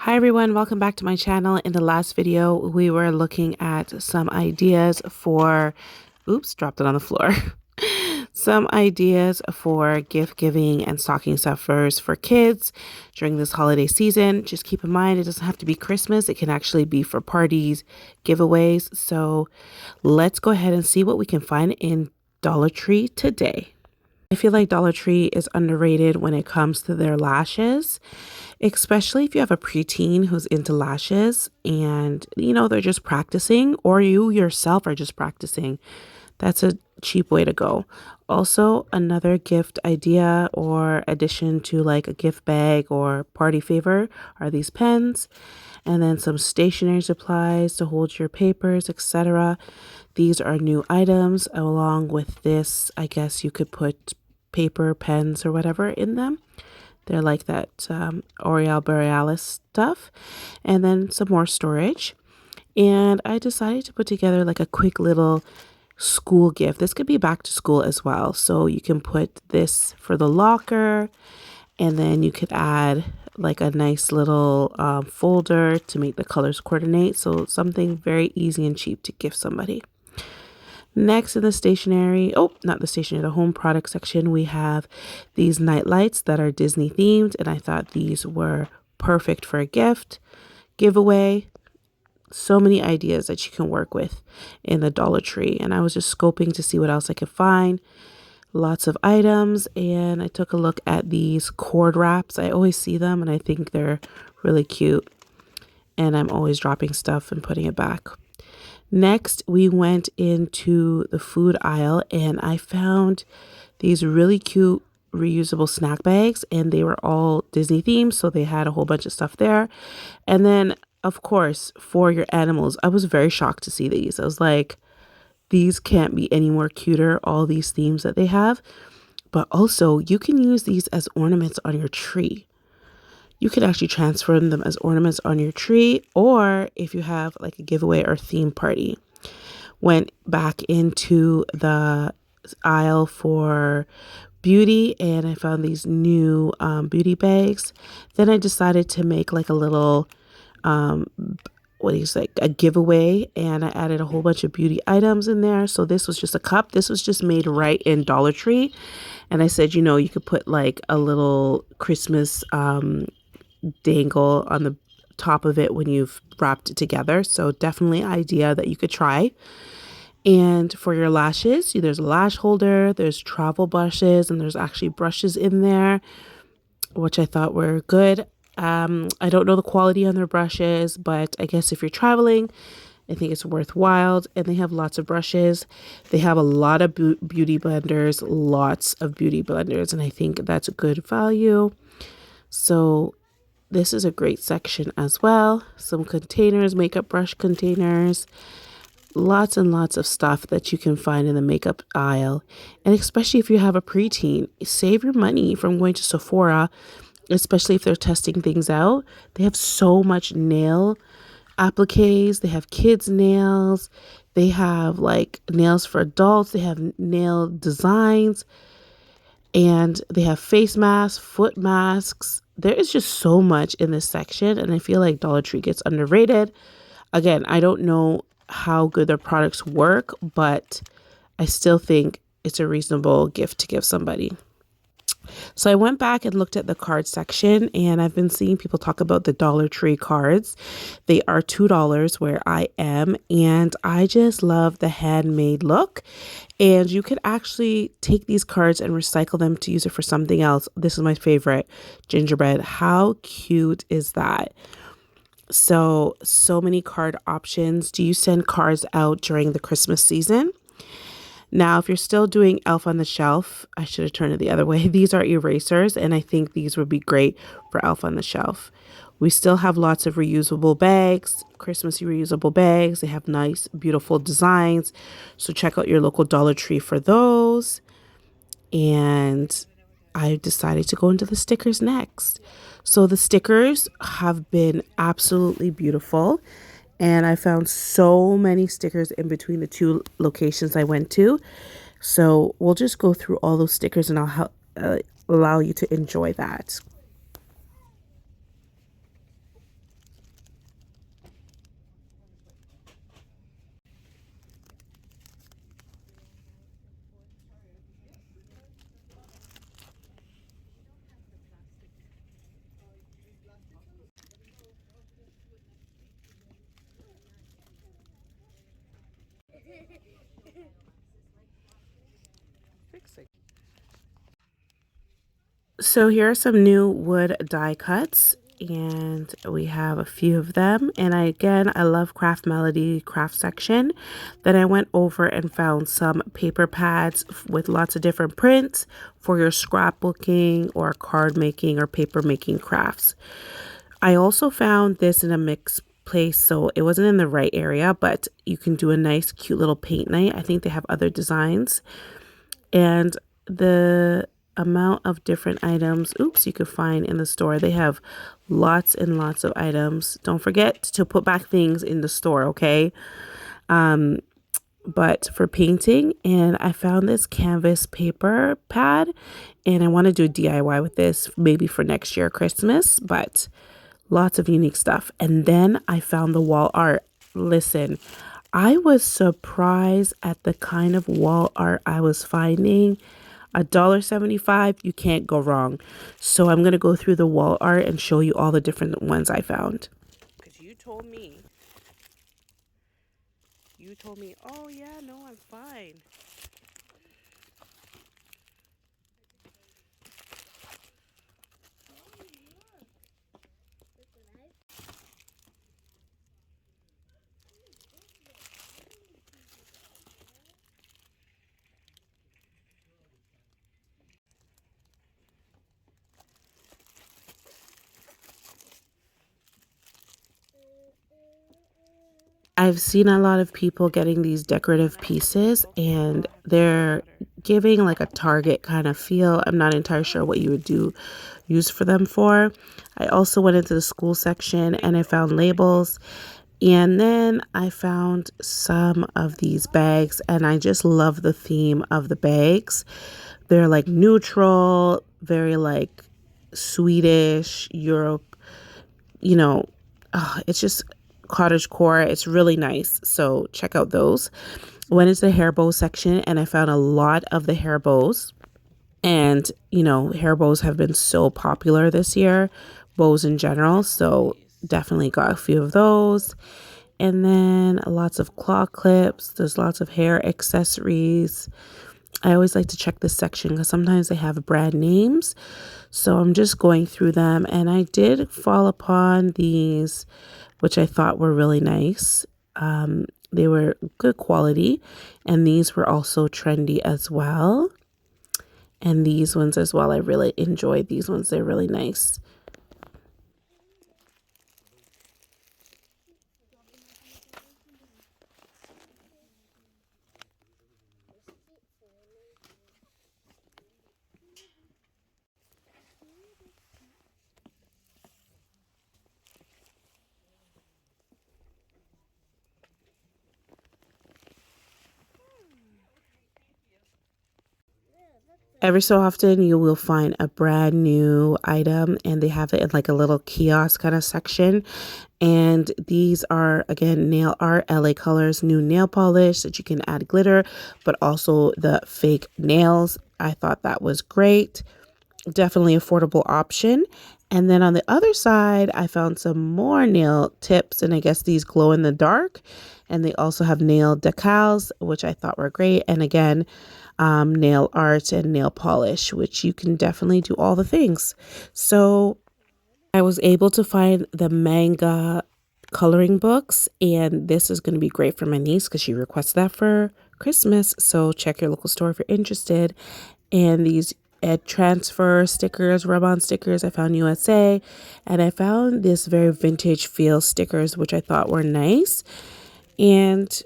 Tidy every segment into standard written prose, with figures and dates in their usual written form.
Hi everyone, welcome back to my channel. In the last video, we were looking at some ideas for, oops, dropped it on the floor. Some ideas for gift giving and stocking stuffers for kids during this holiday season. Just keep in mind, it doesn't have to be Christmas. It can actually be for parties, giveaways. So let's go ahead and see what we can find in Dollar Tree today. I feel like Dollar Tree is underrated when it comes to their lashes, especially if you have a preteen who's into lashes and, they're just practicing, or you yourself are just practicing. That's a cheap way to go. Also, another gift idea or addition to like a gift bag or party favor are these pens, and then some stationery supplies to hold your papers, etc. These are new items. Along with this, I guess you could put paper, pens, or whatever in them. They're like that L'Oreal Borealis stuff. And then some more storage. And I decided to put together like a quick little school gift. This could be back to school as well. So you can put this for the locker, and then you could add like a nice little folder to make the colors coordinate. So something very easy and cheap to gift somebody. Next in the stationery, the home product section, we have these night lights that are Disney themed. And I thought these were perfect for a gift, giveaway. So many ideas that you can work with in the Dollar Tree. And I was just scoping to see what else I could find. Lots of items. And I took a look at these cord wraps. I always see them and I think they're really cute. And I'm always dropping stuff and putting it back. Next, we went into the food aisle and I found these really cute reusable snack bags, and they were all Disney themed, so they had a whole bunch of stuff there. And then, of course, for your animals, I was very shocked to see these. I was like, these can't be any more cuter, all these themes that they have. But also, you can use these as ornaments on your tree. You could actually transfer them as ornaments on your tree, or if you have like a giveaway or theme party. Went back into the aisle for beauty and I found these new beauty bags. Then I decided to make like a little a giveaway, and I added a whole bunch of beauty items in there. So this was just a cup. This was just made right in Dollar Tree, and I said, you could put like a little Christmas dangle on the top of it when you've wrapped it together. So definitely an idea that you could try. And for your lashes, there's a lash holder, there's travel brushes, and there's actually brushes in there, which I thought were good. I don't know the quality on their brushes, but I guess if you're traveling, I think it's worthwhile. And they have lots of brushes. They have a lot of beauty blenders, and I think that's a good value. So this is a great section as well. Some containers, makeup brush containers, lots and lots of stuff that you can find in the makeup aisle. And especially if you have a preteen, save your money from going to Sephora, especially if they're testing things out. They have so much nail appliques. They have kids' nails. They have like nails for adults. They have nail designs. And they have face masks, foot masks. There is just so much in this section, and I feel like Dollar Tree gets underrated. Again, I don't know how good their products work, but I still think it's a reasonable gift to give somebody. So I went back and looked at the card section, and I've been seeing people talk about the Dollar Tree cards. They are $2 where I am, and I just love the handmade look. And you could actually take these cards and recycle them to use it for something else. This is my favorite, gingerbread. How cute is that? So many card options. Do you send cards out during the Christmas season? Now, if you're still doing Elf on the Shelf, I should have turned it the other way. These are erasers, and I think these would be great for Elf on the Shelf. We still have lots of reusable bags, Christmas reusable bags. They have nice, beautiful designs. So check out your local Dollar Tree for those. And I decided to go into the stickers next. So the stickers have been absolutely beautiful. And I found so many stickers in between the two locations I went to. So we'll just go through all those stickers and I'll allow you to enjoy that. So here are some new wood die cuts, and we have a few of them. And I love Craft Melody craft section. Then I went over and found some paper pads with lots of different prints for your scrapbooking or card making or paper making crafts. I also found this in a mixed place, so it wasn't in the right area, but you can do a nice cute little paint night. I think they have other designs. And the amount of different items, you could find in the store. They have lots and lots of items. Don't forget to put back things in the store, okay? But for painting, and I found this canvas paper pad, and I want to do a DIY with this maybe for next year Christmas, but lots of unique stuff. And then I found the wall art. Listen, I was surprised at the kind of wall art I was finding. $1.75, you can't go wrong. So I'm going to go through the wall art and show you all the different ones I found. Because you told me, oh yeah, no, I'm fine. I've seen a lot of people getting these decorative pieces, and they're giving like a Target kind of feel. I'm not entirely sure what you would use for them for. I also went into the school section and I found labels, and then I found some of these bags, and I just love the theme of the bags. They're like neutral, very like Swedish, Europe, it's just cottagecore. It's really nice. So check out those. Went into the hair bow section and I found a lot of the hair bows. And, hair bows have been so popular this year, bows in general. So definitely got a few of those. And then lots of claw clips. There's lots of hair accessories. I always like to check this section because sometimes they have brand names. So I'm just going through them, and I did fall upon these, which I thought were really nice. They were good quality, and these were also trendy as well. And these ones as well, I really enjoyed these ones. They're really nice. Every so often you will find a brand new item, and they have it in like a little kiosk kind of section. And these are, again, nail art, LA Colors new nail polish that you can add glitter, but also the fake nails. I thought that was great. Definitely affordable option. And then on the other side, I found some more nail tips, and I guess these glow in the dark. And they also have nail decals, which I thought were great. And again, nail art and nail polish, which you can definitely do all the things. So I was able to find the manga coloring books, and this is going to be great for my niece because she requested that for Christmas. So check your local store if you're interested. And these transfer stickers, rub-on stickers, I found USA, and I found this very vintage feel stickers, which I thought were nice. And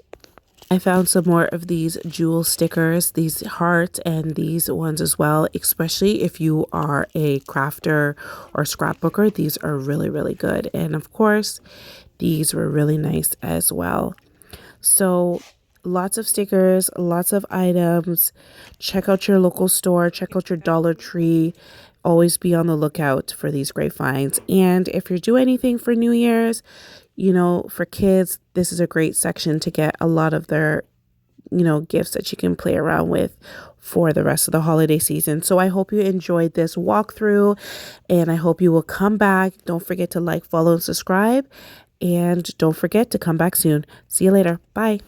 I found some more of these jewel stickers, these hearts, and these ones as well, especially if you are a crafter or scrapbooker. These are really, really good. And of course, these were really nice as well. So lots of stickers, lots of items. Check out your local store. Check out your Dollartree. Always be on the lookout for these great finds. And if you're doing anything for New Year's, for kids, this is a great section to get a lot of their, gifts that you can play around with for the rest of the holiday season. So I hope you enjoyed this walkthrough, and I hope you will come back. Don't forget to like, follow, and subscribe. And don't forget to come back soon. See you later. Bye.